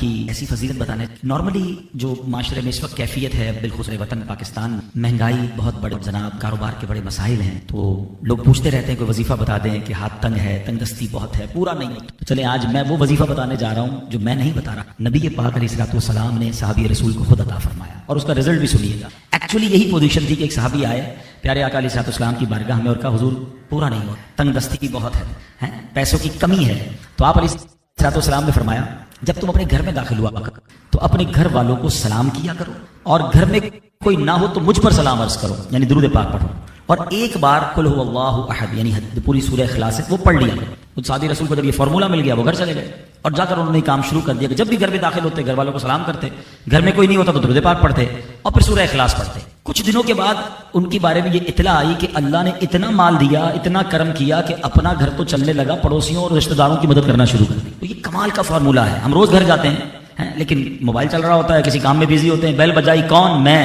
کی ایسی فضیلت بتانے. نارملی جو معاشرے میں اس وقت کیفیت ہے بالخصوص وطن پاکستان، مہنگائی بہت بڑے جناب، کاروبار کے بڑے مسائل ہیں، تو لوگ پوچھتے رہتے ہیں کوئی وظیفہ بتا دیں کہ ہاتھ تنگ ہے، تنگ دستی بہت ہے، پورا نہیں ہوتا. تو چلیں آج میں وہ وظیفہ بتانے جا رہا ہوں جو میں نہیں بتا رہا، نبی پاک علیہ الصلوۃ والسلام نے صحابی رسول کو خود عطا فرمایا، اور اس کا رزلٹ بھی سنیے گا. ایکچولی یہی پوزیشن تھی کہ ایک صحابی آئے پیارے آقا علیہ الصلوۃ والسلام کی بارگاہ میں اور کہا حضور پورا نہیں ہوا، تنگ دستی کی بہت ہے، پیسوں کی کمی ہے. تو آپ علیہ الصلوۃ والسلام نے فرمایا جب تم اپنے گھر میں داخل ہوا تو اپنے گھر والوں کو سلام کیا کرو، اور گھر میں کوئی نہ ہو تو مجھ پر سلام عرض کرو، یعنی درود پاک پڑھو، اور ایک بار قل هو اللہ احد یعنی پوری سورہ اخلاص ہے وہ پڑھ لیا. صحابی رسول کو جب یہ فارمولہ مل گیا وہ گھر چلے گئے، اور جا کر انہوں نے کام شروع کر دیا کہ جب بھی گھر میں داخل ہوتے گھر والوں کو سلام کرتے، گھر میں کوئی نہیں ہوتا تو درود پاک پڑھتے، اور پھر سورہ اخلاص پڑھتے. کچھ دنوں کے بعد ان کے بارے میں یہ اطلاع آئی کہ اللہ نے اتنا مال دیا، اتنا کرم کیا کہ اپنا گھر تو چلنے لگا، پڑوسیوں اور رشتہ داروں کی مدد کرنا شروع کر دی. تو یہ کمال کا فارمولہ ہے. ہم روز گھر جاتے ہیں لیکن موبائل چل رہا ہوتا ہے، کسی کام میں بیزی ہوتے ہیں، بیل بجائی کون؟ میں.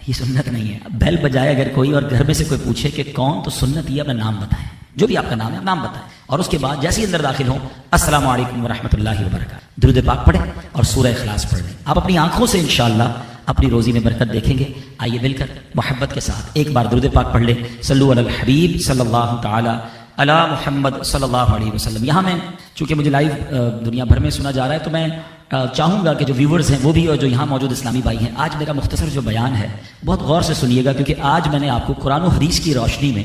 یہ سنت نہیں ہے. بیل بجائے اگر کوئی اور گھر میں سے کوئی پوچھے کہ کون، تو سنت یہ اپنا نام بتائیں، جو بھی آپ کا نام ہے نام بتائیں، اور اس کے بعد جیسے ہی اندر داخل ہوں السلام علیکم ورحمۃ اللہ وبرکاتہ، درود پاک پڑھیں اور سورہ اخلاص پڑھ لیں. آپ اپنی آنکھوں سے انشاءاللہ اپنی روزی میں برکت دیکھیں گے. آئیے مل کر محبت کے ساتھ ایک بار درود پاک پڑھ لیں. صلو علی الحبیب صلی اللہ تعالی علی محمد صلی اللہ علیہ وسلم. یہاں میں چونکہ مجھے لائیو دنیا بھر میں سنا جا رہا ہے تو میں چاہوں گا کہ جو ویورز ہیں وہ بھی اور جو یہاں موجود اسلامی بھائی ہیں، آج میرا مختصر جو بیان ہے بہت غور سے سنیے گا، کیونکہ آج میں نے آپ کو قرآن و حدیث کی روشنی میں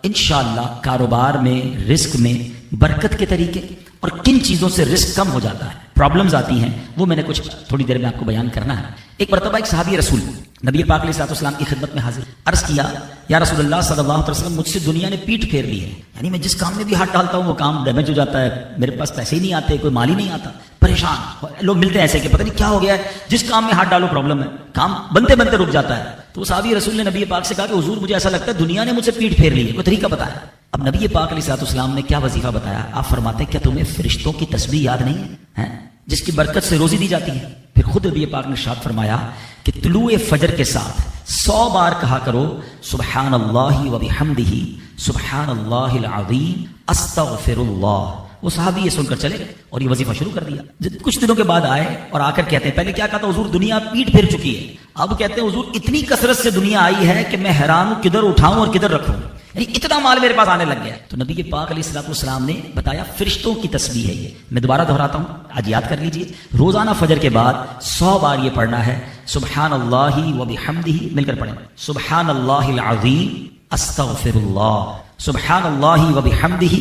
انشاءاللہ کاروبار میں، رزق میں برکت کے طریقے اور کن چیزوں سے رزق کم ہو جاتا ہے، پرابلمز آتی ہیں، وہ میں نے کچھ تھوڑی دیر میں آپ کو بیان کرنا ہے. ایک مرتبہ ایک صحابی رسول نبی پاک علیہ الصلوۃ والسلام کی خدمت میں حاضر، عرض کیا یا رسول اللہ صلی اللہ علیہ وسلم مجھ سے دنیا نے پیٹ پھیر لی ہے، یعنی میں جس کام میں بھی ہاتھ ڈالتا ہوں وہ کام ڈیمیج ہو جاتا ہے، میرے پاس پیسے ہی نہیں آتے، کوئی مال ہی نہیں آتا، پریشان لوگ ملتے ہیں ایسے کہ پتہ نہیں کیا ہو گیا ہے، جس کام میں ہاتھ ڈالو پرابلم ہے، کام بنتے بنتے رک جاتا ہے. تو صحابی رسول نے نبی پاک سے کہا کہ حضور مجھے ایسا لگتا ہے دنیا نے مجھ سے پیٹ پھیر لی ہے، کوئی طریقہ بتایا. اب نبی پاک علیہ الصلوۃ والسلام نے کیا وظیفہ بتایا؟ آپ فرماتے کیا تمہیں فرشتوں کی تسبیح یاد نہیں ہے جس کی برکت سے روزی دی جاتی ہے؟ پھر خود نبی پاک نے ارشاد فرمایا کہ طلوع فجر کے ساتھ 100 بار کہا کرو سبحان اللہ و بحمدہ سبحان اللہ العظیم استغفر اللہ. وہ صحابی یہ سن کر چلے گئے اور یہ وظیفہ شروع کر دیا. کچھ دنوں کے بعد آئے اور آ کر کہتے ہیں پہلے کیا کہا تھا حضور دنیا پیٹ پھیر چکی ہے، اب کہتے ہیں حضور اتنی کثرت سے دنیا آئی ہے کہ میں حیران ہوں کدھر اٹھاؤں اور کدھر رکھوں، یعنی اتنا مال میرے پاس آنے لگ گیا. تو نبی پاک علیہ الصلوۃ والسلام نے بتایا فرشتوں کی تسبیح ہے یہ. میں دوبارہ دہراتا ہوں، آج یاد کر لیجئے، روزانہ فجر کے بعد 100 بار یہ پڑھنا ہے سبحان اللہ و بحمدہ، مل کر پڑھیں سبحان اللہ العظیم استغفر اللہ، سبحان اللہ و بحمدہ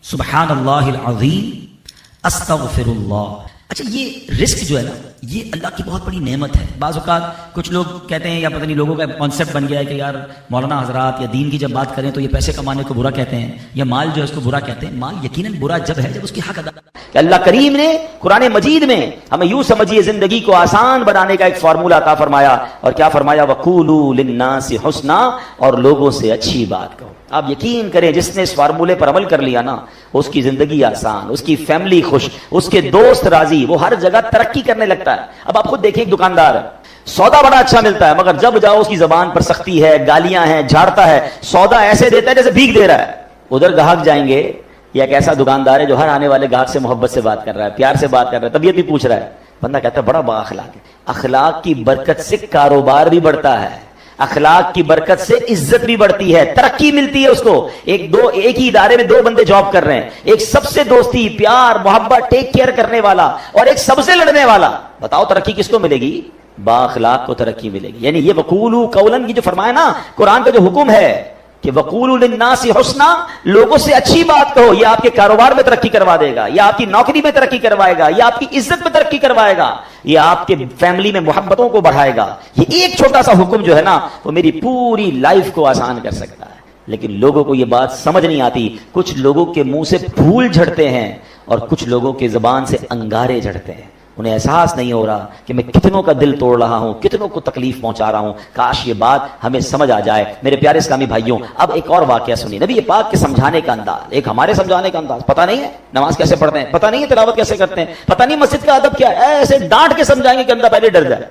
سبحان اللہ العظیم استغفر اللہ. اچھا یہ رزق جو ہے نا یہ اللہ کی بہت بڑی نعمت ہے. بعض اوقات کچھ لوگ کہتے ہیں یا پتہ نہیں لوگوں کا کانسیپٹ بن گیا ہے کہ یار مولانا حضرات یا دین کی جب بات کریں تو یہ پیسے کمانے کو برا کہتے ہیں یا مال جو ہے اس کو برا کہتے ہیں. مال یقیناً برا جب ہے جب اس کی حق ادا. کہ اللہ کریم نے قرآن مجید میں ہمیں یوں سمجھیے زندگی کو آسان بنانے کا ایک فارمولہ عطا فرمایا، اور کیا فرمایا وَقُولُوا لِلنَّاسِ حُسْنًا، اور لوگوں سے اچھی بات کہو. آپ یقین کریں جس نے اس فارمولے پر عمل کر لیا نا اس کی زندگی آسان، اس کی فیملی خوش، اس کے دوست راضی، وہ ہر جگہ ترقی کرنے لگتا ہے. اب آپ خود دیکھیں ایک دکاندار ہے، سودا بڑا اچھا ملتا ہے مگر جب جاؤ اس کی زبان پر سختی ہے، گالیاں ہیں، جھاڑتا ہے، سودا ایسے دیتا ہے جیسے بھیک دے رہا ہے. ادھر گاہک جائیں گے، یہ ایک ایسا دکاندار ہے جو ہر آنے والے گاہک سے محبت سے بات کر رہا ہے، پیار سے بات کر رہا ہے، طبیعت بھی پوچھ رہا ہے. بندہ کہتا ہے بڑا با اخلاق ہے. اخلاق کی برکت سے کاروبار بھی بڑھتا ہے، اخلاق کی برکت سے عزت بھی بڑھتی ہے، ترقی ملتی ہے اس کو. ایک ہی ادارے میں 2 بندے جاب کر رہے ہیں، ایک سب سے دوستی پیار محبت ٹیک کیئر کرنے والا اور ایک سب سے لڑنے والا. بتاؤ ترقی کس کو ملے گی؟ با اخلاق کو ترقی ملے گی. یعنی یہ وقولوا قولا یہ جو فرمایا نا قرآن کا جو حکم ہے کہ وقولوا للناس حسنا، لوگوں سے اچھی بات کہو، یہ آپ کے کاروبار میں ترقی کروا دے گا، یہ آپ کی نوکری میں ترقی کروائے گا، یہ آپ کی عزت میں ترقی کروائے گا، یہ آپ کے فیملی میں محبتوں کو بڑھائے گا. یہ ایک چھوٹا سا حکم جو ہے نا وہ میری پوری لائف کو آسان کر سکتا ہے. لیکن لوگوں کو یہ بات سمجھ نہیں آتی. کچھ لوگوں کے منہ سے پھول جھڑتے ہیں اور کچھ لوگوں کے زبان سے انگارے جھڑتے ہیں. انہیں احساس نہیں ہو رہا کہ میں کتنوں کا دل توڑ رہا ہوں، کتنوں کو تکلیف پہنچا رہا ہوں. کاش یہ بات ہمیں سمجھ آ جائے. میرے پیارے اسلامی بھائیوں، اب ایک اور واقعہ سنیے. نبی پاک کے سمجھانے کا انداز، ایک ہمارے سمجھانے کا انداز. پتہ نہیں ہے نماز کیسے پڑھتے ہیں، پتہ نہیں ہے تلاوت کیسے کرتے ہیں، پتہ نہیں مسجد کا ادب کیا ہے، ایسے ڈانٹ کے سمجھائیں گے کہ بندہ پہلے ڈر جائے.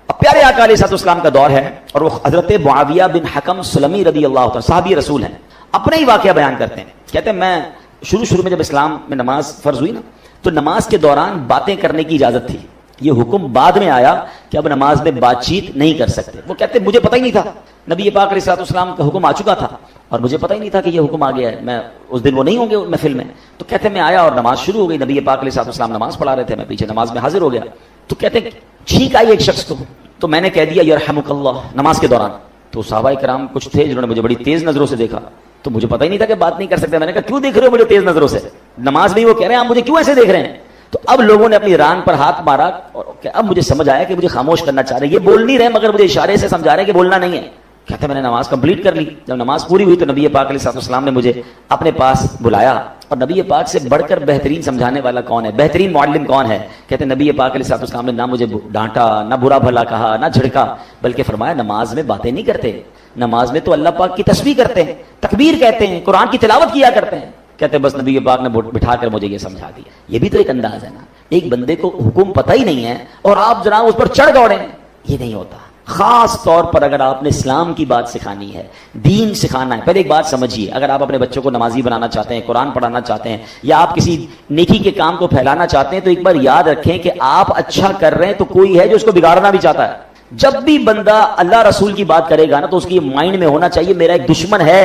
اب پیارے آقا علیہ السلام کا دور ہے اور وہ حضرت معاویہ بن حکم سلمی رضی اللہ عنہ صحابی رسول ہیں. اپنے ہی واقعہ بیان کرتے ہیں. کہتے ہیں میں شروع میں جب اسلام میں نماز فرض ہوئی نا تو نماز کے دوران باتیں کرنے کی اجازت تھی. یہ حکم بعد میں آیا کہ اب نماز میں بات چیت نہیں کر سکتے. وہ کہتے مجھے پتہ ہی نہیں تھا, نبی پاک علیہ الصلوۃ والسلام کا حکم آ چکا تھا اور مجھے پتہ ہی نہیں تھا کہ یہ حکم آ گیا ہے. میں اس دن وہ نہیں ہوں گے محفل میں. تو کہتے میں آیا اور نماز شروع ہو گئی. نبی پاک علیہ الصلوۃ والسلام نماز پڑھا رہے تھے, میں پیچھے نماز میں حاضر ہو گیا. تو کہتے چھینک آئی ایک شخص کو, تو میں نے کہہ دیا یرحمک اللہ نماز کے دوران. تو صحابہ کرام کچھ تھے جنہوں نے مجھے بڑی تیز نظروں سے دیکھا, تو مجھے پتہ ہی نہیں تھا کہ بات نہیں کر سکتے. میں نے کہا کیوں دیکھ رہے ہو مجھے تیز نظروں سے, نماز میں وہ کہہ رہے ہیں آپ مجھے کیوں ایسے دیکھ رہے ہیں. تو اب لوگوں نے اپنی ران پر ہاتھ مارا اور اب مجھے سمجھ آیا کہ مجھے خاموش کرنا چاہ رہے ہیں. یہ بول نہیں رہے مگر مجھے اشارے سے سمجھا رہے ہیں کہ بولنا نہیں ہے. کہتے میں نے نماز کمپلیٹ کر لی. جب نماز پوری ہوئی تو نبی پاک علیہ السلام نے مجھے اپنے پاس بلایا, اور نبی پاک سے بڑھ کر بہترین سمجھانے والا کون ہے, بہترین معلم کون ہے. کہتے نبی پاک علیہ السلام نے نہ مجھے ڈانٹا, نہ برا بھلا کہا, نہ جھڑکا, بلکہ فرمایا نماز میں باتیں نہیں کرتے, نماز میں تو اللہ پاک کی تسبیح کرتے ہیں, تکبیر کہتے ہیں, قرآن کی تلاوت کیا کرتے ہیں. کہتے بس نبی پاک نے بٹھا کر مجھے یہ سمجھا دیا. یہ بھی تو ایک انداز ہے نا, ایک بندے کو حکم پتہ ہی نہیں ہے اور آپ جناب اس پر چڑھ گوڑے ہیں. یہ نہیں ہوتا. خاص طور پر اگر آپ نے اسلام کی بات سکھانی ہے, دین سکھانا ہے, پہلے ایک بات سمجھیے, اگر آپ اپنے بچوں کو نمازی بنانا چاہتے ہیں, قرآن پڑھانا چاہتے ہیں, یا آپ کسی نیکی کے کام کو پھیلانا چاہتے ہیں, تو ایک بار یاد رکھیں کہ آپ اچھا کر رہے ہیں تو کوئی ہے جو اس کو بگاڑنا بھی چاہتا ہے. جب بھی بندہ اللہ رسول کی بات کرے گا نا, تو اس کی مائنڈ میں ہونا چاہیے میرا ایک دشمن ہے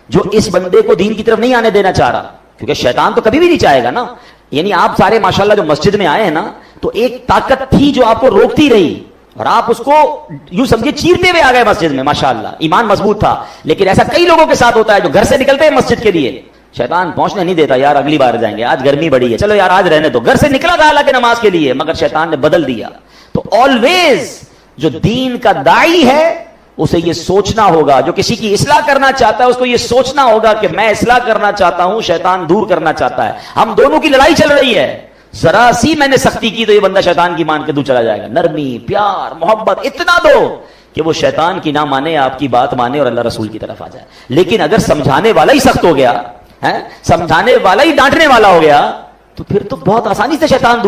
جو اس بندے کو دین کی طرف نہیں آنے دینا چاہ رہا, کیونکہ شیطان تو کبھی بھی نہیں چاہے گا نا. یعنی آپ سارے ماشاءاللہ جو مسجد میں آئے ہیں نا, تو ایک طاقت تھی جو آپ کو روکتی رہی, اور آپ اس کو یوں سمجھے چیرتے ہوئے آ گئے مسجد میں. ماشاءاللہ ایمان مضبوط تھا. لیکن ایسا کئی لوگوں کے ساتھ ہوتا ہے جو گھر سے نکلتے ہیں مسجد کے لیے, شیطان پہنچنے نہیں دیتا, یار اگلی بار جائیں گے, آج گرمی بڑی ہے, چلو یار آج رہنے دو. گھر سے نکلا تھا حالانکہ نماز کے لیے, مگر شیطان نے بدل دیا. تو آلویز جو دین کا داعی ہے اسے یہ سوچنا ہوگا, جو کسی کی اصلاح کرنا چاہتا ہے اس کو یہ سوچنا ہوگا کہ میں اصلاح کرنا چاہتا ہوں, شیطان دور کرنا چاہتا ہے. ہم دونوں کی لڑائی چل رہی ہے, ذرا سی میں نے سختی کی تو یہ بندہ شیطان کی مان کے دور چلا جائے گا. نرمی, پیار, محبت اتنا دو کہ وہ شیطان کی نہ مانے, آپ کی بات مانے اور اللہ رسول کی طرف آ جائے. لیکن اگر سمجھانے والا ہی سخت ہو گیا, سمجھانے والا ہی ڈانٹنے والا ہو گیا, تو پھر تو بہت آسانی سے شیطان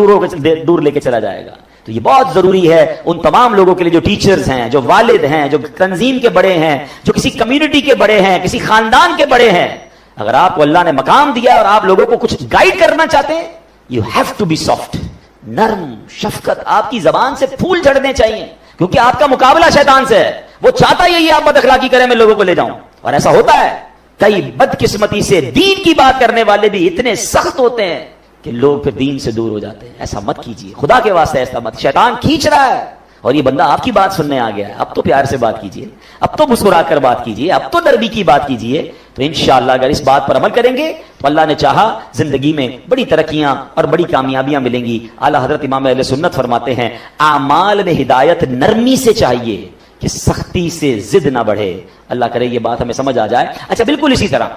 دور لے کے چلا جائے گا. تو یہ بہت ضروری ہے ان تمام لوگوں کے لیے جو ٹیچرز ہیں, جو والد ہیں, جو تنظیم کے بڑے ہیں, جو کسی کمیونٹی کے بڑے ہیں, کسی خاندان کے بڑے ہیں. اگر آپ کو اللہ نے مقام دیا اور آپ لوگوں کو کچھ گائیڈ کرنا چاہتے ہیں, you have to be soft, نرم, شفقت. آپ کی زبان سے پھول جھڑنے چاہیے, کیونکہ آپ کا مقابلہ شیطان سے ہے. وہ چاہتا یہی آپ بد اخلاقی کریں, میں لوگوں کو لے جاؤں, اور ایسا ہوتا ہے. کئی بدقسمتی سے دین کی بات کرنے والے بھی اتنے سخت ہوتے ہیں کہ لوگ پھر دین سے دور ہو جاتے ہیں. ایسا مت کیجیے, خدا کے واسطے ایسا مت. شیطان کھینچ رہا ہے اور یہ بندہ آپ کی بات سننے آ گیا ہے. اب تو پیار سے بات کیجیے, اب تو مسکرا کر بات کیجیے, اب تو نرمی کی بات کیجیے. تو انشاءاللہ اگر اس بات پر عمل کریں گے تو اللہ نے چاہا زندگی میں بڑی ترقیاں اور بڑی کامیابیاں ملیں گی. اعلیٰ حضرت امام اہل سنت فرماتے ہیں اعمال میں ہدایت نرمی سے چاہیے کہ سختی سے ضد نہ بڑھے. اللہ کرے یہ بات ہمیں سمجھ آ جائے. اچھا, بالکل اسی طرح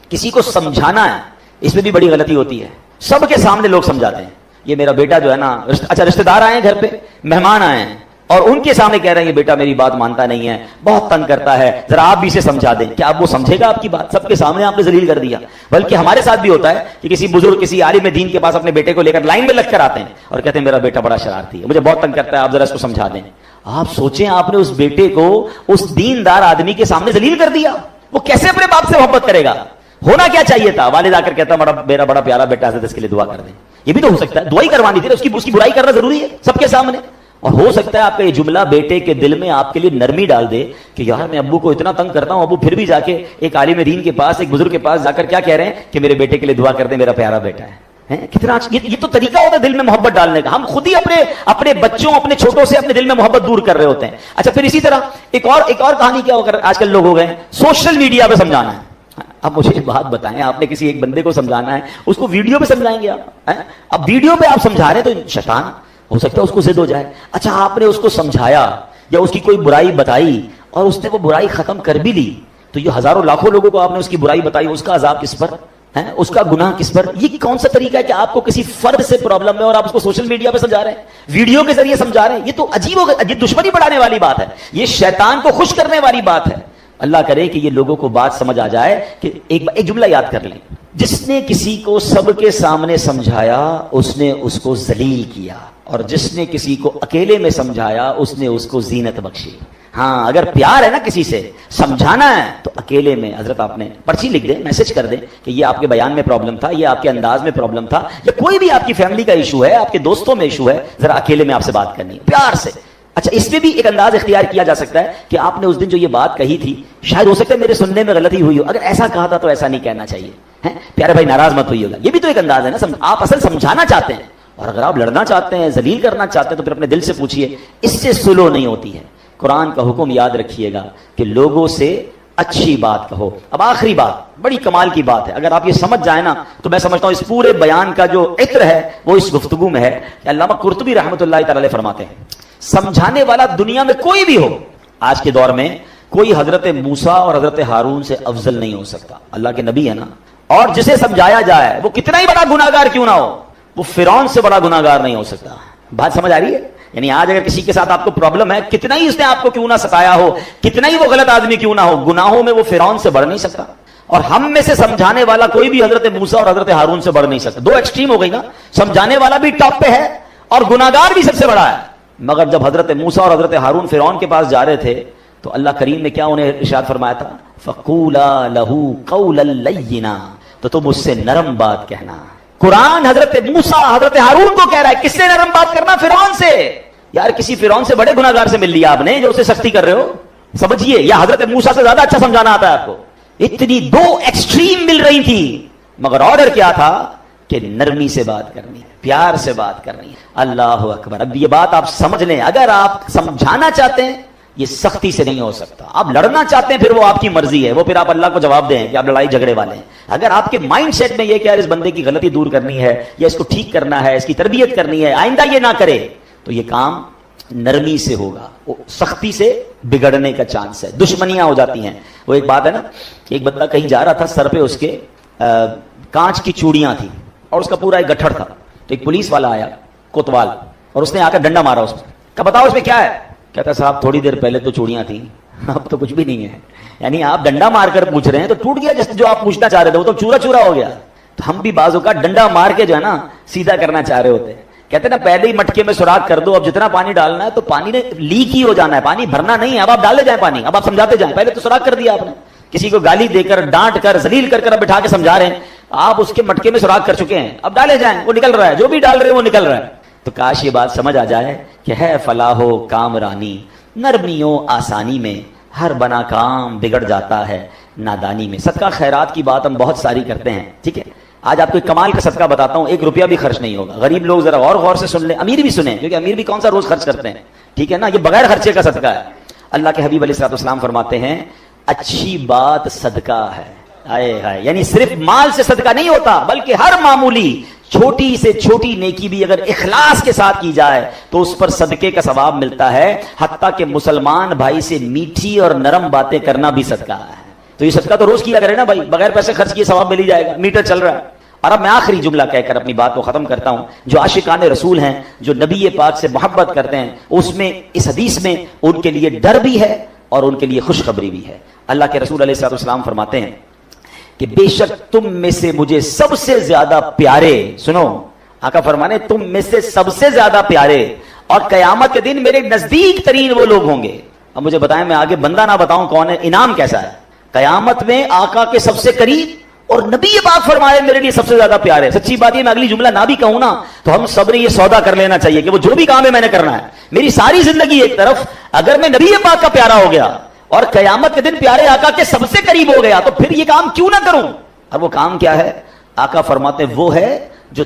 کسی کو سمجھانا ہے, اس میں بھی بڑی غلطی ہوتی ہے. سب کے سامنے لوگ سمجھاتے ہیں, یہ میرا بیٹا جو ہے نا, اچھا رشتہ دار آئے ہیں گھر پہ, مہمان آئے ہیں, اور ان کے سامنے کہہ رہے ہیں یہ بیٹا میری بات مانتا نہیں ہے, بہت تنگ کرتا ہے, ذرا آپ بھی اسے سمجھا دیں. کیا اب وہ سمجھے گا آپ کی بات؟ سب کے سامنے آپ نے ذلیل کر دیا. بلکہ ہمارے ساتھ بھی ہوتا ہے کہ کسی بزرگ, کسی عالم دین کے پاس اپنے بیٹے کو لے کر لائن میں لگ کر آتے ہیں اور کہتے ہیں میرا بیٹا بڑا شرارتی ہے, مجھے بہت تنگ کرتا ہے, آپ ذرا اس کو سمجھا دیں. آپ سوچیں, آپ نے اس بیٹے کو اس دیندار آدمی کے سامنے ذلیل کر دیا, وہ کیسے اپنے باپ سے محبت کرے گا؟ ہونا کیا چاہیے تھا, والد آ کر کہتا میرا بڑا پیارا بیٹا ہے, اس کے لیے دعا کر دیں. یہ بھی تو ہو سکتا ہے, دعا ہی کروانی تھی, اس کی برائی کرنا ضروری ہے سب کے سامنے. اور ہو سکتا ہے آپ کا یہ جملہ بیٹے کے دل میں آپ کے لیے نرمی ڈال دے کہ یار میں ابو کو اتنا تنگ کرتا ہوں, ابو پھر بھی جا کے ایک عالم دین کے پاس, ایک بزرگ کے پاس جا کر کیا کہہ رہے ہیں کہ میرے بیٹے کے لیے دعا کر دیں, میرا پیارا بیٹا ہے. کتنا یہ تو طریقہ ہوتا ہے دل میں محبت ڈالنے کا. ہم خود ہی اپنے بچوں, اپنے چھوٹوں سے اپنے دل میں محبت دور کر رہے ہوتے ہیں. اچھا, پھر اسی طرح ایک اور کہانی کیا ہو کر آج کل لوگ ہو گئے, سوشل میڈیا پہ سمجھانا ہے. اب مجھے ایک بات بتائیں, آپ نے کسی ایک بندے کو سمجھانا ہے, اس کو ویڈیو پہ سمجھائیں گے آپ؟ اب ویڈیو پہ آپ سمجھا رہے ہیں تو شیطان ہو سکتا ہے اس کو ضد ہو جائے. اچھا, آپ نے اس کو سمجھایا یا اس کی کوئی برائی بتائی اور اس نے وہ برائی ختم کر بھی لی, تو یہ ہزاروں لاکھوں لوگوں کو آپ نے اس کی برائی بتائی, اس کا عذاب کس پر ہے, اس کا گناہ کس پر؟ یہ کون سا طریقہ ہے کہ آپ کو کسی فرد سے پرابلم ہے اور آپ اس کو سوشل میڈیا پہ سمجھا رہے ہیں, ویڈیو کے ذریعے سمجھا رہے ہیں؟ یہ تو عجیب ہو گیا, یہ دشمنی بڑھانے والی بات ہے, یہ شیطان کو خوش کرنے والی بات ہے. اللہ کرے کہ یہ لوگوں کو بات سمجھ آ جائے کہ ایک جملہ یاد کر لیں, جس نے کسی کو سب کے سامنے سمجھایا اس نے اس کو ذلیل کیا, اور جس نے کسی کو اکیلے میں سمجھایا اس نے اس کو زینت بخشی. ہاں اگر پیار ہے نا کسی سے سمجھانا ہے تو اکیلے میں حضرت آپ نے پرچی لکھ دیں میسج کر دیں کہ یہ آپ کے بیان میں پرابلم تھا, یہ آپ کے انداز میں پرابلم تھا, یا کوئی بھی آپ کی فیملی کا ایشو ہے, آپ کے دوستوں میں ایشو ہے, ذرا اکیلے میں آپ سے بات کرنی ہے پیار سے. اچھا اس میں بھی ایک انداز اختیار کیا جا سکتا ہے کہ آپ نے اس دن جو یہ بات کہی تھی شاید ہو سکتا ہے میرے سننے میں غلطی ہوئی ہو, اگر ایسا کہا تھا تو ایسا نہیں کہنا چاہیے, پیارے بھائی ناراض مت ہوئیے گا. یہ بھی تو ایک انداز ہے نا, آپ اصل سمجھانا چاہتے ہیں, اور اگر آپ لڑنا چاہتے ہیں ذلیل کرنا چاہتے ہیں تو پھر اپنے دل سے پوچھیے. اس سے سلو نہیں ہوتی ہے. قرآن کا حکم یاد رکھیے گا کہ لوگوں سے اچھی بات کہو. اب آخری بات بڑی کمال کی بات ہے, اگر آپ یہ سمجھ جائیں نا تو میں سمجھتا ہوں اس پورے بیان کا جو عطر ہے وہ اس گفتگو میں ہے. علامہ قرطبی رحمۃ اللہ تعالی علیہ فرماتے ہیں سمجھانے والا دنیا میں کوئی بھی ہو, آج کے دور میں کوئی حضرت موسیٰ اور حضرت ہارون سے افضل نہیں ہو سکتا. اللہ کے نبی ہے نا, اور جسے سمجھایا جائے وہ کتنا ہی بڑا گناہگار کیوں نہ ہو, وہ فرعون سے بڑا گناہگار نہیں ہو سکتا. بات سمجھ آ رہی ہے؟ یعنی آج اگر کسی کے ساتھ آپ کو پرابلم ہے, کتنا ہی اس نے آپ کو کیوں نہ ستایا ہو, کتنا ہی وہ غلط آدمی کیوں نہ ہو, گناہوں میں وہ فرعون سے بڑھ نہیں سکتا. اور ہم میں سے سمجھانے والا کوئی بھی حضرت موسیٰ اور حضرت ہارون سے بڑھ نہیں سکتا. دو ایکسٹریم ہو گئی نا, سمجھانے والا بھی ٹاپ پہ ہے اور گناہگار بھی سب سے بڑا ہے. مگر جب حضرت موسیٰ اور حضرت ہارون فرعون کے پاس جا رہے تھے تو اللہ کریم نے کیا انہیں ارشاد فرمایا تھا, فَقُولَا لَهُ قَوْلًا لَيِّنًا, تو تم اس سے نرم بات کہنا. قرآن حضرت موسیٰ حضرت ہارون کو کہہ رہا ہے, کس سے نرم بات کرنا؟ فرعون سے. یار کسی فرعون سے بڑے گناہگار سے مل لیا آپ نے جو اسے سختی کر رہے ہو, سمجھیے. یا حضرت موسیٰ سے زیادہ اچھا سمجھانا آتا ہے آپ کو. اتنی دو ایکسٹریم مل رہی تھی, مگر آرڈر کیا تھا کہ نرمی سے بات کرنی ہے, پیار سے بات کرنی ہے. اللہ اکبر. اب یہ بات آپ سمجھ لیں, اگر آپ سمجھانا چاہتے ہیں یہ سختی سے نہیں ہو سکتا. آپ لڑنا چاہتے ہیں پھر وہ آپ کی مرضی ہے, وہ پھر آپ اللہ کو جواب دیں کہ آپ لڑائی جھگڑے والے ہیں. اگر آپ کے مائنڈ سیٹ میں یہ کہ اس بندے کی غلطی دور کرنی ہے یا اس کو ٹھیک کرنا ہے, اس کی تربیت کرنی ہے, آئندہ یہ نہ کرے, تو یہ کام نرمی سے ہوگا. سختی سے بگڑنے کا چانس ہے, دشمنیاں ہو جاتی ہیں. وہ ایک بات ہے نا, ایک بندہ کہیں جا رہا تھا, سر پہ اس کے کانچ کی چوڑیاں تھیں اور اس کا پورا ایک گٹھڑ تھا. تو ایک پولیس والا آیا کوتوال, اور اس نے آ کر ڈنڈا مارا اس میں. کہ بتاؤ اس میں کیا ہے؟ کہتا صاحب تھوڑی دیر پہلے تو چوڑیاں تھیں, اب تو کچھ بھی نہیں ہے. یعنی آپ ڈنڈا مار کر پوچھ رہے ہیں تو ٹوٹ گیا جو آپ پوچھنا چاہ رہے تھے, وہ تو چورا چورا ہو گیا. تو ہم بھی بعضوں کا ڈنڈا مار کے جو ہے نا سیدھا کرنا چاہ رہے ہوتے ہیں. کہتے نا پہلے ہی مٹکے میں سوراخ کر دو, اب جتنا پانی ڈالنا ہے تو پانی نے لیک ہی ہو جانا ہے, پانی بھرنا نہیں ہے. اب آپ ڈالے جائیں پانی, اب آپ سمجھاتے جائیں. پہلے تو سوراخ کر دیا آپ نے, کسی کو گالی دے کر ڈانٹ کر ذلیل کر اب بٹھا کے سمجھا رہے ہیں, آپ اس کے مٹکے میں سوراخ کر چکے ہیں. اب ڈالے جائیں, وہ نکل رہا ہے, جو بھی ڈال رہے ہیں وہ نکل رہا ہے. تو کاش یہ بات سمجھ آ جائے کہ ہے فلاح و کامرانی, نرمیوں آسانی میں, ہر بنا کام بگڑ جاتا ہے نادانی میں. صدقہ خیرات کی بات ہم بہت ساری کرتے ہیں, ٹھیک ہے. آج آپ کو ایک کمال کا صدقہ بتاتا ہوں, 1 روپیہ بھی خرچ نہیں ہوگا. غریب لوگ ذرا غور سے سن لیں, امیر بھی سنیں, کیونکہ امیر بھی کون سا روز خرچ کرتے ہیں, ٹھیک ہے نا. یہ بغیر خرچے کا صدقہ ہے. اللہ کے حبیب علیہ الصلوۃ والسلام فرماتے ہیں اچھی بات صدقہ ہے. یعنی صرف مال سے صدقہ نہیں ہوتا, بلکہ ہر معمولی چھوٹی سے چھوٹی نیکی بھی اگر اخلاص کے ساتھ کی جائے تو اس پر صدقے کا ثواب ملتا ہے. حتیٰ کہ مسلمان بھائی سے میٹھی اور نرم باتیں کرنا بھی صدقہ ہے. تو یہ صدقہ تو روز کیا کرے نا بھائی, بغیر پیسے خرچ کیے ثواب مل ہی جائے گا, میٹر چل رہا ہے. اور اب میں آخری جملہ کہہ کر اپنی بات کو ختم کرتا ہوں. جو عاشقان رسول ہیں, جو نبی پاک سے محبت کرتے ہیں, اس میں اس حدیث میں ان کے لیے ڈر بھی ہے اور ان کے لیے خوشخبری بھی ہے. اللہ کے رسول علیہ الصلوۃ والسلام فرماتے ہیں کہ بے شک تم میں سے مجھے سب سے زیادہ پیارے, سنو آقا فرمانے تم میں سے سب سے زیادہ پیارے اور قیامت کے دن میرے نزدیک ترین وہ لوگ ہوں گے. اب مجھے بتائیں, میں آگے بندہ نہ بتاؤں کون ہے, انعام کیسا ہے. قیامت میں آقا کے سب سے قریب اور نبی پاک فرمائے میرے لیے سب سے زیادہ پیارے. سچی بات یہ, میں اگلی جملہ نہ بھی کہوں نا تو ہم سب نے یہ سودا کر لینا چاہیے کہ وہ جو بھی کام ہے میں نے کرنا ہے. میری ساری زندگی ایک طرف, اگر میں نبی پاک کا پیارا ہو گیا اور قیامت کے دن پیارے آقا کے سب سے قریب ہو گیا تو پھر یہ کام کیوں نہ کروں. اور وہ کام کیا ہے؟ آقا فرماتے وہ ہے جو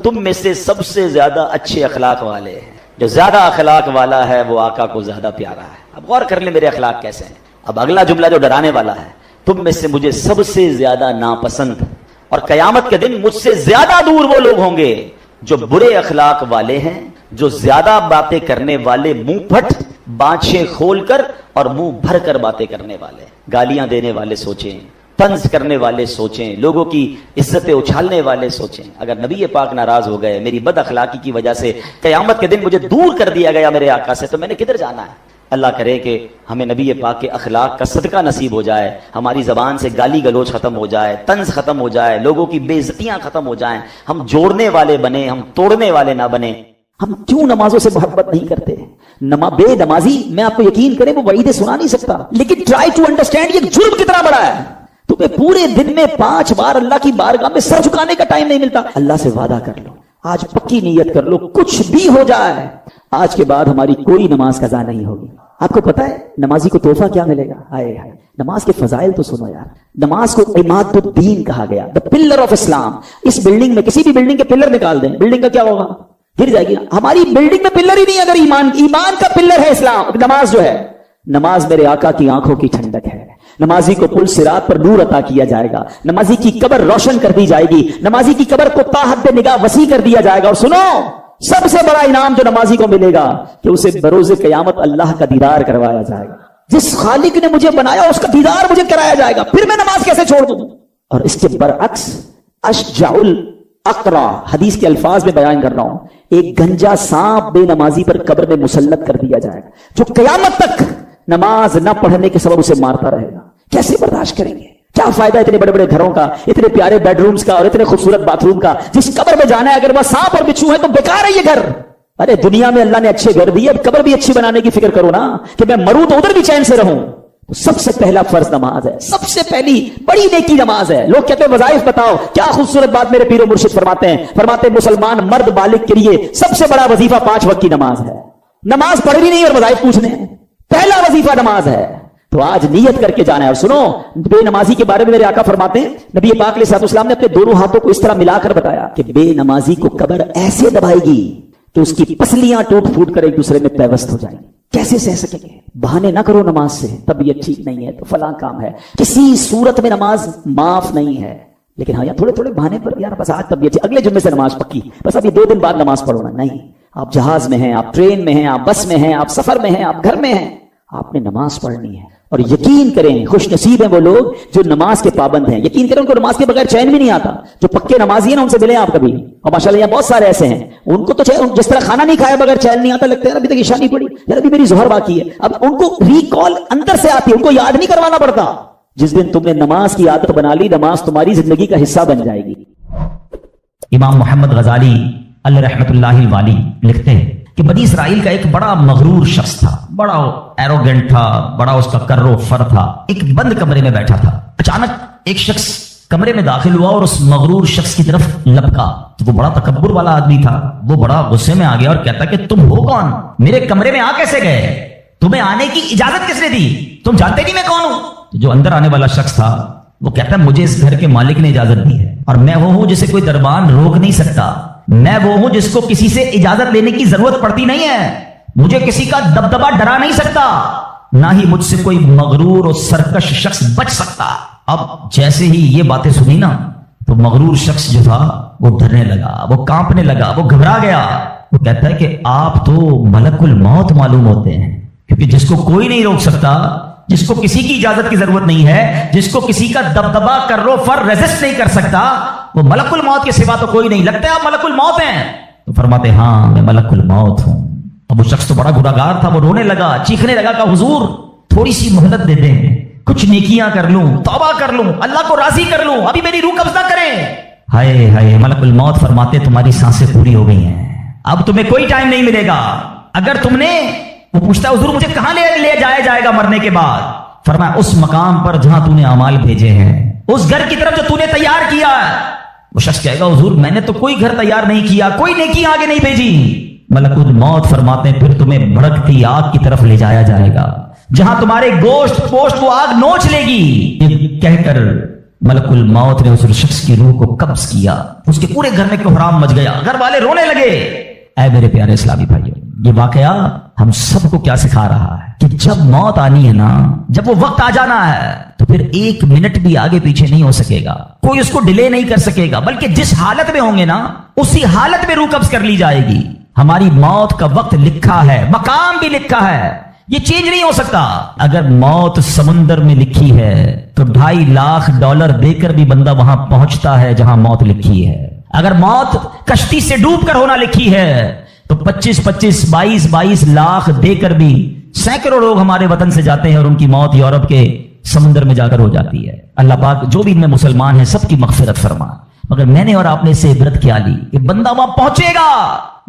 تم میں سے سب سے زیادہ اچھے اخلاق والے ہیں. جو زیادہ اخلاق والا ہے وہ آقا کو زیادہ پیارا ہے. اب غور کر لیں میرے اخلاق کیسے ہیں. اب اگلا جملہ جو ڈرانے والا ہے, تم میں سے مجھے سب سے زیادہ ناپسند اور قیامت کے دن مجھ سے زیادہ دور وہ لوگ ہوں گے جو برے اخلاق والے ہیں, جو زیادہ باتیں کرنے والے, منہ پھٹ, بانچیں کھول کر اور منہ بھر کر باتیں کرنے والے, گالیاں دینے والے سوچیں, طنز کرنے والے سوچیں, لوگوں کی عزتیں اچھالنے والے سوچیں. اگر نبی پاک ناراض ہو گئے, میری بد اخلاقی کی وجہ سے قیامت کے دن مجھے دور کر دیا گیا میرے آقا سے, تو میں نے کدھر جانا ہے. اللہ کرے کہ ہمیں نبی پاک کے اخلاق کا صدقہ نصیب ہو جائے, ہماری زبان سے گالی گلوچ ختم ہو جائے, طنز ختم ہو جائے, لوگوں کی بے عزتیاں ختم ہو جائیں, ہم جوڑنے والے بنیں, ہم توڑنے والے نہ بنیں. ہم کیوں نمازوں سے محبت نہیں کرتے؟ بے نمازی، میں آپ کو یقین کریں وہ وعیدیں سنا نہیں سکتا، لیکن ٹرائی ٹو انڈرسٹینڈ یہ جرم کتنا بڑا ہے. تمہیں پورے دن میں 5 بار اللہ کی بارگاہ میں سر جھکانے کا ٹائم نہیں ملتا. اللہ سے وعدہ کر لو، آج پکی نیت کر لو، کچھ بھی ہو جائے آج کے بعد ہماری کوئی نماز قضا نہیں ہوگی. آپ کو پتا ہے نمازی کو تحفہ کیا ملے گا؟ ہائے ہائے، نماز کے فضائل تو سنو یار. نماز کو عماد الدین کہا گیا، دا پلر آف اسلام. اس بلڈنگ میں کسی بھی بلڈنگ کے پلر نکال دیں، بلڈنگ کا کیا ہوگا؟ گر جائے گی. ہماری بلڈنگ میں پلر ہی نہیں ہے. اگر ایمان کا پلر ہے اسلام، نماز جو ہے، نماز میرے آقا کی آنکھوں کی ٹھنڈک ہے. نمازی کو پل صراط پر نور عطا کیا جائے گا، نمازی کی قبر روشن کر دی جائے گی، نمازی کی قبر کو تا حد نگاہ وسیع کر دیا جائے گا. اور سنو، سب سے بڑا انعام جو نمازی کو ملے گا کہ اسے بروز قیامت اللہ کا دیدار کروایا جائے گا. جس خالق نے مجھے بنایا اس کا دیدار مجھے کرایا جائے گا، پھر میں نماز کیسے چھوڑ دوں؟ اور اس کے برعکس اشجع الاقرا، حدیث کے الفاظ میں بیان کر رہا ہوں، ایک گنجا سانپ بے نمازی پر قبر میں مسلط کر دیا جائے گا، جو قیامت تک نماز نہ پڑھنے کے سبب اسے مارتا رہے گا. کیسے برداشت کریں گے؟ کیا فائدہ اتنے بڑے بڑے گھروں کا، اتنے پیارے بیڈ رومز کا اور اتنے خوبصورت باتھ روم کا؟ جس قبر میں جانا ہے اگر وہ سانپ اور بچھو ہے تو بیکار ہے یہ گھر. ارے دنیا میں اللہ نے اچھے گھر دیے، اب قبر بھی اچھی بنانے کی فکر کرو نا، کہ میں مروں تو ادھر بھی چین سے رہوں. تو سب سے پہلا فرض نماز ہے، سب سے پہلی بڑی نیکی نماز ہے. لوگ کہتے ہیں وظائف بتاؤ، کیا خوبصورت بات میرے پیر و مرشد فرماتے ہیں مسلمان مرد بالغ کے لیے سب سے بڑا وظیفہ 5 وقت کی نماز ہے. نماز پڑھنی نہیں اور وظائف پوچھنے، پہلا وظیفہ نماز ہے. تو آج نیت کر کے جانا ہے. اور سنو، بے نمازی کے بارے میں میرے آقا فرماتے ہیں، نبی پاک علیہ الصلوۃ والسلام نے اپنے دونوں ہاتھوں کو اس طرح ملا کر بتایا کہ بے نمازی کو قبر ایسے دبائے گی کہ اس کی پسلیاں ٹوٹ پھوٹ کر ایک دوسرے میں پیوست ہو جائیں گی. کیسے سہ سکیں گے؟ بہانے نہ کرو نماز سے، طبیعت ٹھیک نہیں ہے تو فلاں کام ہے، کسی صورت میں نماز معاف نہیں ہے. لیکن ہاں یار تھوڑے تھوڑے بہانے پر، یار بس آج طبیعت اگلے جمعے سے نماز پکی، بس اب یہ 2 دن بعد نماز پڑھو نا. نہیں، آپ جہاز میں ہیں، آپ ٹرین میں ہیں، آپ بس میں ہیں، آپ سفر میں ہیں، آپ گھر میں ہیں، آپ نے نماز پڑھنی ہے. اور یقین کریں خوش نصیب ہیں وہ لوگ جو نماز کے پابند ہیں. یقین کریں ان کو نماز کے بغیر چین بھی نہیں آتا. جو پکے نمازی ہیں نا ان سے ملیں آپ کبھی، اور ماشاءاللہ یہاں بہت سارے ایسے ہیں، ان کو تو جس طرح کھانا نہیں کھایا بغیر چین نہیں آتا، لگتا ہے ابھی تک عشاء نہیں پڑی، یار ابھی میری ظہر باقی ہے. اب ان کو ریکال اندر سے آتی ہے، ان کو یاد نہیں کروانا پڑتا. جس دن تم نے نماز کی عادت بنا لی، نماز تمہاری زندگی کا حصہ بن جائے گی. امام محمد غزالی اللہ رحمت اللہ الوالی لکھتے ہیں کہ بنی اسرائیل کا ایک بڑا مغرور شخص تھا، بڑا ایروگنٹ تھا، بڑا اس کا کر و فر تھا. ایک بند کمرے میں بیٹھا تھا، اچانک ایک شخص کمرے میں داخل ہوا اور اس مغرور شخص کی طرف لپکا. تو وہ بڑا تکبر والا آدمی تھا، وہ بڑا غصے میں آ گیا اور کہتا کہ تم ہو کون؟ میرے کمرے میں آ کیسے گئے؟ تمہیں آنے کی اجازت کس نے دی؟ تم جانتے نہیں میں کون ہوں؟ تو جو اندر آنے والا شخص تھا وہ کہتا ہے مجھے اس گھر کے مالک نے اجازت دی ہے، اور میں وہ ہوں جسے کوئی دربان روک نہیں سکتا. میں وہ ہوں جس کو کسی سے اجازت لینے کی ضرورت پڑتی نہیں ہے. مجھے کسی کا دبدبا ڈرا نہیں سکتا، نہ ہی مجھ سے کوئی مغرور اور سرکش شخص بچ سکتا. اب جیسے ہی یہ باتیں سنی نا تو مغرور شخص جو تھا وہ ڈرنے لگا، وہ کانپنے لگا، وہ گھبرا گیا. وہ کہتا ہے کہ آپ تو ملک الموت معلوم ہوتے ہیں، کیونکہ جس کو کوئی نہیں روک سکتا، جس کو کسی کی اجازت کی ضرورت نہیں ہے، جس کو کسی کا دبدبا کرو فر ریزسٹ نہیں کر سکتا، وہ ملک الموت کے سوا تو کوئی نہیں. لگتا ہے آپ ملک الموت ہیں؟ تو فرماتے ہاں میں ملک الموت ہوں. اب وہ شخص تو بڑا گناہگار تھا، وہ رونے لگا، چیخنے لگا کہ حضور تھوڑی سی مہلت دے دیں، کچھ نیکیاں کر لوں، توبہ کر لوں، اللہ کو راضی کر لوں، ابھی میری روح قبضہ کریں. ہائے ہائے، ملک الموت فرماتے تمہاری سانسیں پوری ہو گئی ہیں، اب تمہیں کوئی ٹائم نہیں ملے گا. اگر تم نے، وہ پوچھتا ہے حضور مجھے کہاں لے جایا جائے گا مرنے کے بعد؟ فرمایا اس مقام پر جہاں تو نے اعمال بھیجے ہیں، اس گھر کی طرف جو تو نے تیار کیا ہے. وہ شخص کہے گا حضور میں نے تو کوئی گھر تیار نہیں کیا، کوئی نیکی آگے نہیں بھیجی. ملک الموت فرماتے ہیں پھر تمہیں بھڑکتی آگ کی طرف لے جایا جائے گا، جہاں تمہارے گوشت پوشت وہ آگ نوچ لے گی. یہ کہہ کر ملک الموت نے اس شخص کی روح کو قبض کیا. اس کے پورے گھر میں کوہرام مچ گیا، گھر والے رونے لگے. اے میرے پیارے اسلامی بھائیوں، یہ واقعہ ہم سب کو کیا سکھا رہا ہے کہ جب موت آنی ہے نا، جب وہ وقت آ جانا ہے تو پھر 1 منٹ بھی آگے پیچھے نہیں ہو سکے گا، کوئی اس کو ڈیلے نہیں کر سکے گا، بلکہ جس حالت میں ہوں گے نا اسی حالت میں روح قبض کر لی جائے گی. ہماری موت کا وقت لکھا ہے، مقام بھی لکھا ہے، یہ چینج نہیں ہو سکتا. اگر موت سمندر میں لکھی ہے تو $2.5 لاکھ دے کر بھی بندہ وہاں پہنچتا ہے جہاں موت لکھی ہے. اگر موت کشتی سے ڈوب کر ہونا لکھی ہے تو 22 لاکھ دے کر بھی سینکڑوں لوگ ہمارے وطن سے جاتے ہیں اور ان کی موت یورپ کے سمندر میں جا کر ہو جاتی ہے. اللہ پاک جو بھی ان میں مسلمان ہیں سب کی مغفرت فرما. مگر میں نے اور آپ نے اس سے عبرت کیا لی کہ بندہ وہاں پہنچے گا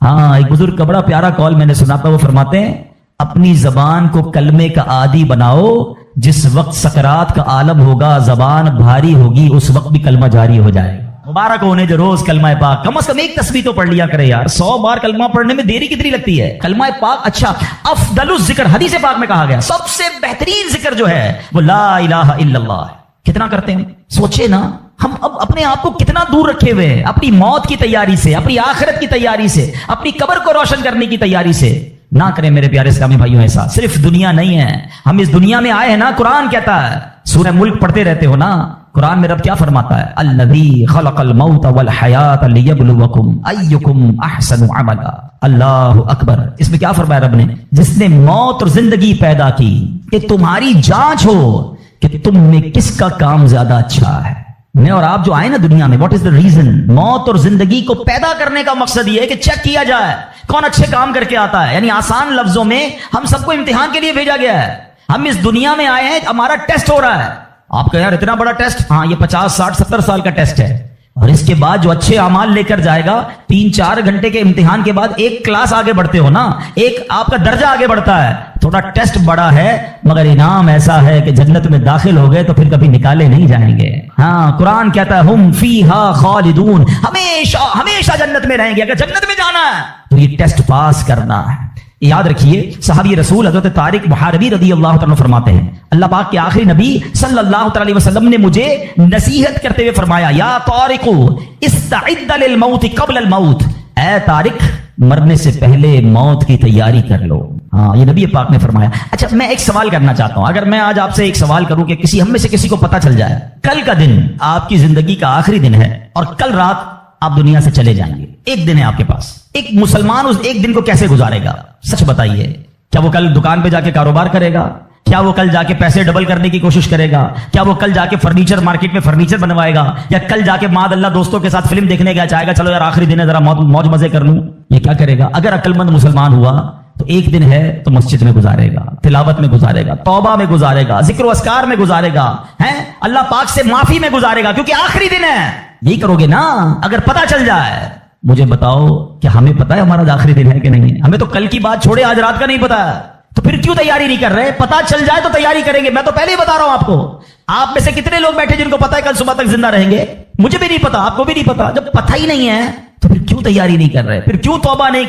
ہاں ایک بزرگ کا بڑا پیارا کال میں نے سنا تھا, وہ فرماتے ہیں اپنی زبان کو کلمے کا عادی بناؤ, جس وقت سکرات کا عالم ہوگا زبان بھاری ہوگی اس وقت بھی کلمہ جاری ہو جائے گا. مبارک ہونے جو روز کلمہ پاک کم از کم ایک تسبیح تو پڑھ لیا کرے یار. 100 بار کلمہ پڑھنے میں دیری کتنی لگتی ہے؟ کلمہ پاک اچھا افضل الذکر حدیث پاک میں کہا گیا سب سے بہترین ذکر جو ہے وہ لا الہ الا اللہ ہے. کتنا کرتے ہیں؟ سوچے نا ہم اب اپنے آپ کو کتنا دور رکھے ہوئے ہیں اپنی موت کی تیاری سے, اپنی آخرت کی تیاری سے, اپنی قبر کو روشن کرنے کی تیاری سے. نہ کریں میرے پیارے اسلامی بھائیوں ایسا. صرف دنیا نہیں ہے, ہم اس دنیا میں آئے ہیں نا. قرآن کہتا ہے, سورہ ملک پڑھتے رہتے ہو نا, قرآن میں رب کیا فرماتا ہے؟ الذی خلق الموت والحیات لیبلوکم ایکم احسن عملا. اللہ اکبر. اس میں کیا فرمایا رب نے؟ جس نے موت اور زندگی پیدا کی کہ تمہاری جانچ ہو کہ تم میں کس کا کام زیادہ اچھا ہے. میں اور آپ جو آئے نا دنیا میں, واٹ از دا ریزن؟ موت اور زندگی کو پیدا کرنے کا مقصد یہ ہے کہ چیک کیا جائے کون اچھے کام کر کے آتا ہے. یعنی آسان لفظوں میں ہم سب کو امتحان کے لیے بھیجا گیا ہے. ہم اس دنیا میں آئے ہیں, ہمارا ٹیسٹ ہو رہا ہے. آپ کا یار اتنا بڑا ٹیسٹ, ہاں یہ 50 60 70 سال کا ٹیسٹ ہے. اور اس کے بعد جو اچھے اعمال لے کر جائے گا, 3-4 گھنٹے کے امتحان کے بعد ایک کلاس آگے بڑھتے ہو نا, ایک آپ کا درجہ آگے بڑھتا ہے. تھوڑا ٹیسٹ بڑا ہے مگر انعام ایسا ہے کہ جنت میں داخل ہو گئے تو پھر کبھی نکالے نہیں جائیں گے. ہاں قرآن کہتا ہے ہم فیہا خالدون, ہمیشہ ہمیشہ جنت میں رہیں گے. اگر جنت میں جانا ہے تو یہ ٹیسٹ پاس کرنا ہے. یاد رکھیے صحابی رسول حضرت طارق محاربی رضی اللہ تعالیٰ فرماتے ہیں, اللہ پاک کے آخری نبی صلی اللہ تعالی وسلم نے مجھے نصیحت کرتے ہوئے فرمایا, یا طارق استعد للموت قبل الموت. اے طارق مرنے سے پہلے موت کی تیاری کر لو. ہاں یہ نبی پاک نے فرمایا. اچھا میں ایک سوال کرنا چاہتا ہوں. اگر میں آج آپ سے ایک سوال کروں کہ ہم میں سے کسی کو پتا چل جائے کل کا دن آپ کی زندگی کا آخری دن ہے اور کل رات آپ دنیا سے چلے جائیں گے, ایک دن ہے آپ کے پاس, ایک مسلمان اس ایک دن کو کیسے گزارے گا؟ سچ بتائیے. کیا وہ کل دکان پہ جا کے کاروبار کرے گا؟ کیا وہ کل جا کے پیسے ڈبل کرنے کی کوشش کرے گا؟ کیا وہ کل جا کے فرنیچر مارکیٹ میں فرنیچر بنوائے گا؟ یا کل جا کے ماد اللہ دوستوں کے ساتھ فلم دیکھنے گیا چاہے گا چلو یار آخری دن ہے ذرا موج مزے کر لوں؟ یہ کیا کرے گا؟ اگر عقل مند مسلمان ہوا تو ایک دن ہے تو مسجد میں گزارے گا, تلاوت میں گزارے گا, توبہ میں گزارے گا, ذکر و اذکار میں گزارے گا, ہیں اللہ پاک سے معافی میں گزارے گا, کیونکہ آخری دن ہے. یہی کرو گے نا. اگر پتا چل جائے, مجھے بتاؤ کہ ہمیں پتا ہے ہمارا آخری دن ہے کہ نہیں ہے؟ ہمیں تو کل کی بات چھوڑے آج رات کا نہیں پتا ہے, تو پھر کیوں تیاری نہیں کر رہے؟ پتا چل جائے تو تیاری کریں گے. میں تو پہلے ہی بتا رہا ہوں آپ کو. آپ میں سے کتنے لوگ بیٹھے جن کو پتا ہے کل صبح تک زندہ رہیں گے؟ مجھے بھی نہیں پتا, آپ کو بھی نہیں پتا. جب پتہ ہی نہیں ہے تو پھر کیوں تیاری نہیں کر رہے؟ پھر کیوں توبہ نہیں